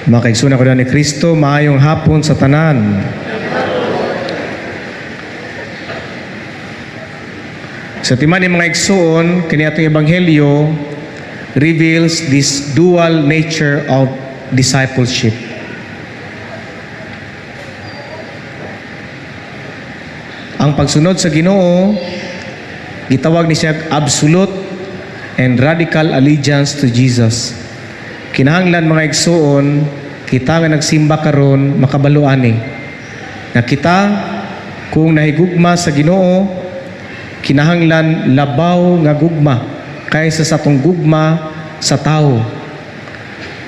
Mga kaigsunan ko ni Kristo, maayong hapon sa tanan. Sa timan ni mga igsoon, kini atong ebanghelyo reveals this dual nature of discipleship. Ang pagsunod sa Ginoo, gitawag ni siya absolute and radical allegiance to Jesus. Kinahanglan mga igsoon, kita nga nagsimba karon makabaluani na kita kung nahigugma sa Ginoo, kinahanglan labaw nga gugma kaysa sa tong gugma sa tao.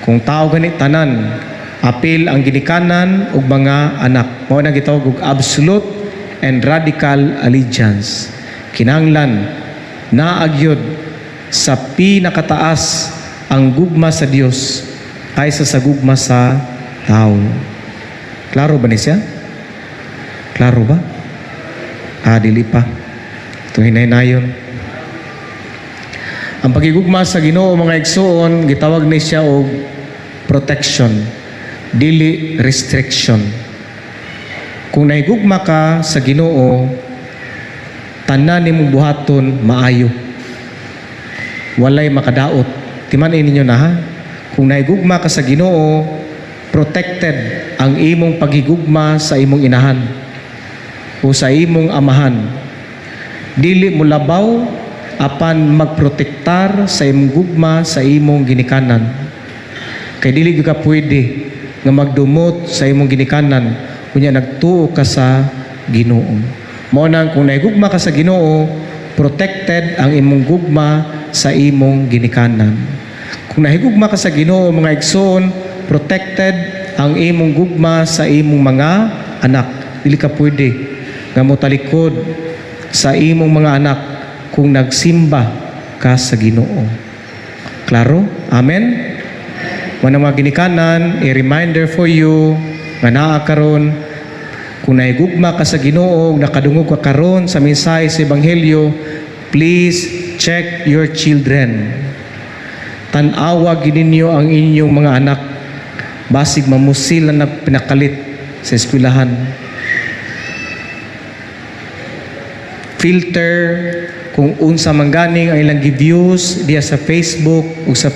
Kung tao gani tanan, apil ang ginikanan ug mga anak. Mao na gitawag og absolute and radical allegiance. Kinahanglan naagyod sa pinakataas ang gugma sa Dios kaysa sa gugma sa tao. Klaro ba ni siya? Klaro ba? Dili pa. Ito hinay-nayon. Ang pagigugma sa Ginoo mga igsoon, gitawag ni siya og protection, dili restriction. Kung naigugma ka sa Ginoo, tanan nimong buhaton maayo. Walay makadaot. Timanin ninyo na ha. Kung naigugma ka sa Ginoo, protected ang imong paghigugma sa imong inahan o sa imong amahan. Dili mo labaw apan magprotektar sa imong gugma sa imong ginikanan. Kay dili ka pwede nga magdumot sa imong ginikanan kunya nagtuo ka sa Ginoo. Mao nang kung naigugma ka sa Ginoo, protected ang imong gugma sa imong ginikanan. Kung nahigugma ka sa Ginoo mga igsoon, protected ang imong gugma sa imong mga anak. Dili ka pwede nga motalikod sa imong mga anak kung nagsimba ka sa Ginoo. Klaro? Amen? Mga mga ginikanan, a reminder for you nga naa karon kung nahigugma ka sa Ginoo, nakadungog ka karon sa mensahe sa ebanghelyo, please check your children. Tan-awa gininyo ang inyong mga anak basig mamusil na pinakalit sa eskwelahan. Filter kung unsa man ganing ang ilang views diya sa Facebook o sa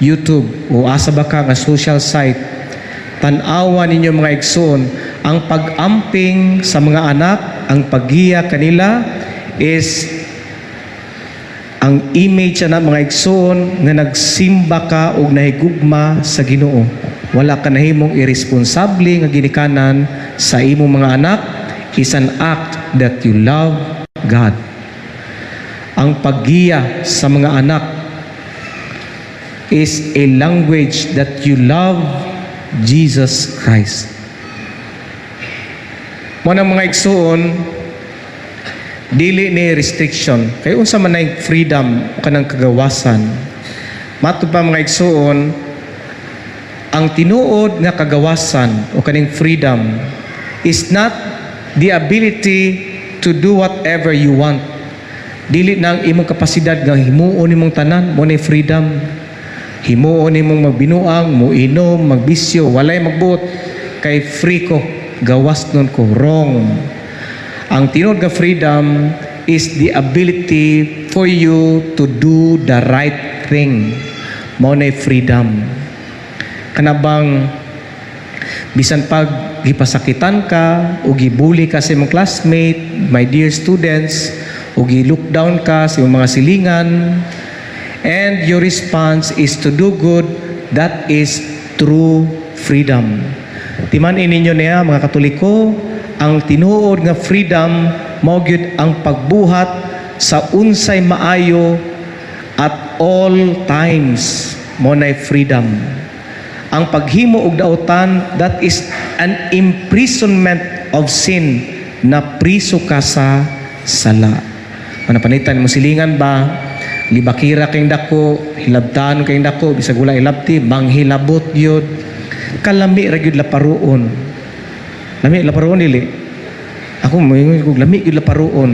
YouTube o asa ba ka nga social site. Tan-awa ninyo mga igsoon, ang pag-amping sa mga anak, ang paggiya kanila is ang image na mga igsoon nga nagsimba ka og nahigugma sa Ginoo. Wala ka nahimong irresponsable nga ginikanan sa imong mga anak is an act that you love God. Ang paggiya sa mga anak is a language that you love Jesus Christ. Muna mga igsoon, dili ni restriction. Kaya unsa man nay freedom kanang kagawasan. Matud pa mga igsoon, ang tinuod nga kagawasan o kaning freedom is not the ability to do whatever you want. Dili nang imong kapasidad nga himuon nimong tanan, mo ni freedom. Himuon nimong magbinuang, muinom, magbisyo, walay magbuot kay free ko, gawas nun ko, wrong. Ang tinuod nga freedom is the ability for you to do the right thing. Mao na freedom. Kanabang bisan pag gipasakitan ka o gibuli ka sa imong classmate, my dear students, o gi-look down ka sa imong mga silingan, and your response is to do good, that is true freedom. Timan-in ninyo niya mga Katoliko, ang tinuod nga freedom mao gyud ang pagbuhat sa unsay maayo at all times. Mao nay freedom. Ang paghimo og daotan, that is an imprisonment of sin, na priso ka sa sala. Manapanitan mo silingan ba? Libakira kayong dako, hilabtaan kayong dako, bisag wala ilabti, manghilabot yun. Kalami ra gyud laparuon. Lami laparuon dili. Ako moingon ko lami gyud laparuon.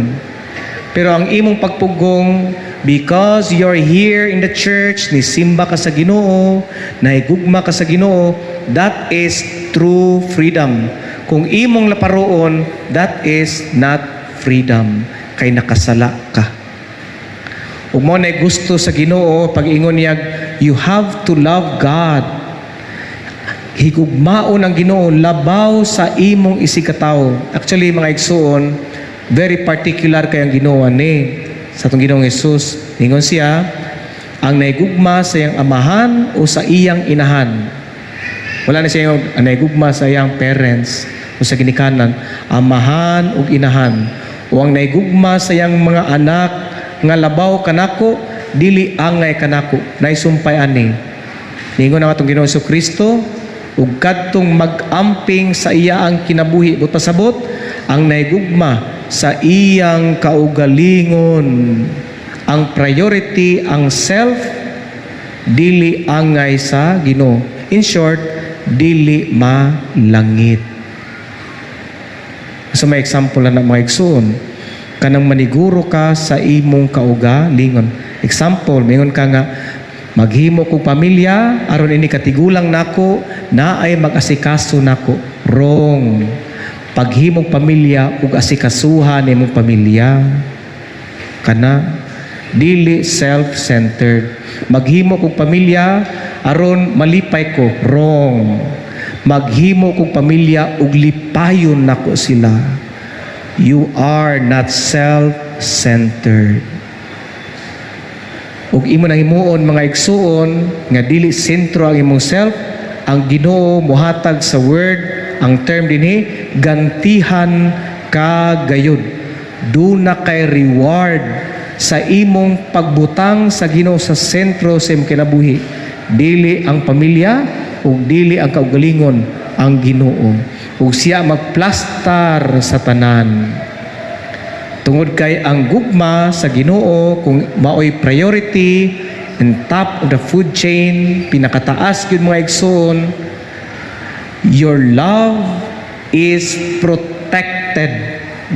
Pero ang imong pagpugong because you're here in the church, nisimba ka sa Ginoo, nahigugma ka sa Ginoo, that is true freedom. Kung imong laparoon, that is not freedom. Kay nakasala ka. Ug mo na gusto sa Ginoo, pag-ingon niya, you have to love God. Higugmaon ang Ginoo, labaw sa imong isikataw. Actually, mga igsoon, very particular kay ang Ginoo ni sa itong Ginoong Jesus. Ingon siya, ang naigugma sa iyang amahan o sa iyang inahan. Wala na siya yung naigugma sa iyang parents o sa ginikanan, amahan o inahan. O ang naigugma sa iyang mga anak nga labaw kanako, dili angay kanako, naisumpay ani. Ningon na itong Ginoong Kristo, ug kadtong mag-amping sa iya ang kinabuhi. But pasabot, ang naigugma sa iyang kaugalingon, ang priority, ang self, dili angay sa Ginoo. In short, dili malangit. So may example na mga igsoon, kanang maniguro ka sa imong kaugalingon. Example, mingon ka nga, maghimo kong pamilya, aron ini katigulang nako, na ay mag-asikaso nako. Wrong. Paghimong pamilya ug asikasuhan nimong pamilya kana dili self-centered. Maghimo kog pamilya aron malipay ko. Wrong. Maghimo kog pamilya ug lipayon nako sila. You are not self-centered. Ug imo nang himuon mga igsuon nga dili sentro ang imong self, ang Ginoo mohatag sa word. Ang term dinhi, gantihan ka gayud. Do na kay reward sa imong pagbutang sa Ginoo sa sentro sa imong kinabuhi. Dili ang pamilya ug dili ang kaugalingon, ang Ginoo. Ug siya magplastar sa tanan. Tungod kay ang gugma sa Ginoo kung maoy priority in top of the food chain, pinakataas gyud mga igsoon, your love is protected.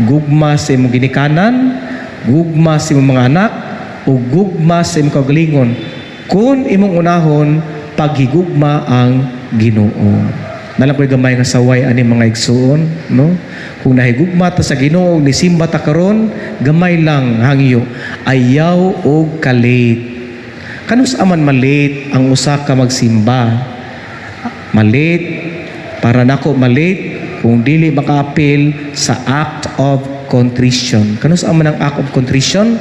Gugma sa imong ginikanan, gugma sa imong mga anak, o gugma sa imong kaugalingon. Kung imong unahon, paghigugma ang Ginoo. Nalang ko'y gamay nga saway ani mga igsuon, no? Kung nahigugma ta sa Ginoo, nisimba ta karon, gamay lang hangyo. Ayaw og kalate. Kanus aman malate ang usa ka magsimba? Malate para nako malate kung dili maka-appeal sa act of contrition. Kanus aman ang act of contrition?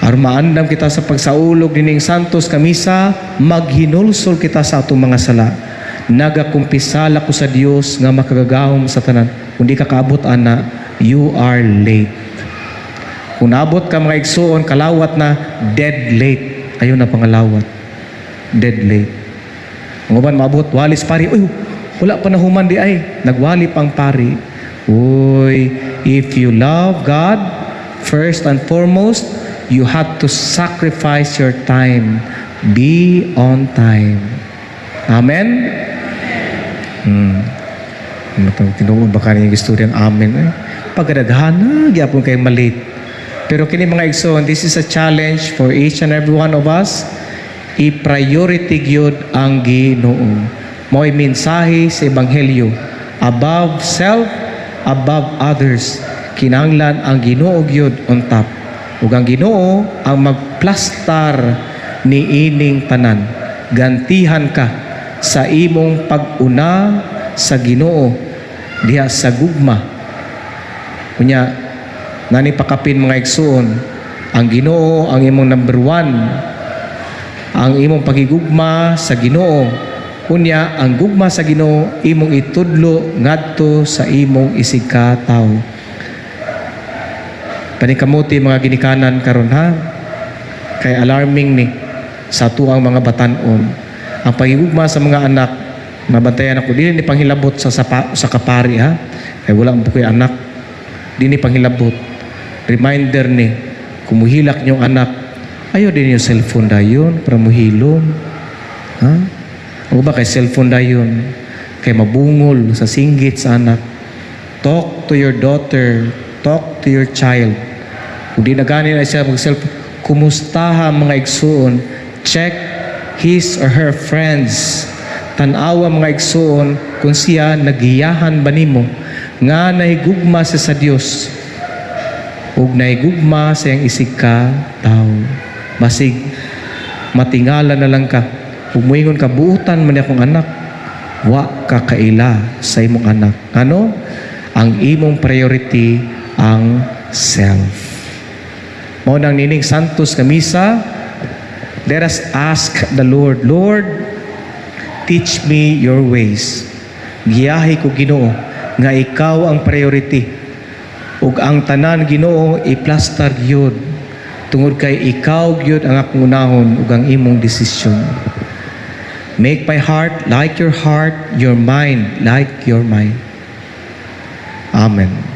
Aron maandam kita sa pagsaulog dining Santos Kamisa, maghinulsol kita sa atong mga sala. Nagakumpisala ko sa Dios nga makagagahom sa tanan. Kung di ka kaabot ana, you are late. Kung naabot ka mga igsuon, kalawat na, dead late. Ayaw na pangalawat. Dead late. Ang uban maabot, walis pari. Uy, wala pa na human di ay. Nagwali pang pari. Uy, if you love God, first and foremost, you have to sacrifice your time. Be on time. Amen? Tinuod ba ka niya istorya ng amen? Pagkadaghana, gyapon kay malit. Pero kini mga igsoon, this is a challenge for each and every one of us. I-priority gyud ang Ginoo. Mo'y mensahe sa Ebanghelyo. Above self, above others. Kinahanglan ang Ginoo gyud on top. Ug ang Ginoo ang magplastar ni ining tanan. Gantihan ka sa imong pag-una sa Ginoo diha sa gugma. Kunya nani pakapin mga igsuon, ang Ginoo ang imong number one. Ang imong pagigugma sa Ginoo. Kunya ang gugma sa Ginoo imong itudlo ngadto sa imong isikataw. Panikamuti mga ginikanan karon ha. Kay alarming ni sa tuang mga batan-on. Ang pagigugma sa mga anak, mabantayan ako, dili ni panghilabot sa kapari ha. Kaya wala ang bukoy anak. Dili ni panghilabot. Reminder ni, kumuhilak niyong anak, ayaw din yung cellphone dayon para muhilom. Ha? O ba kay cellphone dayon? Kay mabungol sa singgit sa anak. Talk to your daughter. Talk to your child. Kung di na gani na siya mag-cellphone, kumustaha mga igsuon, check his or her friends. Tanawa mga igsuon kung siya nagiyahan ba nimo nga nahigugma siya sa Dios ug nahigugma sa iyang isig ka tao. Basig matingala na lang ka ug moingon ka, buutan man akong anak, wa ka kaila sa imong anak. Ano? Ang imong priority ang self. Mao nang nining Santos nga misa, let us ask the Lord, Lord, teach me your ways. Giyahi ko Ginoo nga ikaw ang priority. Ug ang tanan Ginoo iplastar gyud tungod kay ikaw gyud ang akong unahon ug ang imong desisyon. Make my heart like your heart, your mind like your mind. Amen.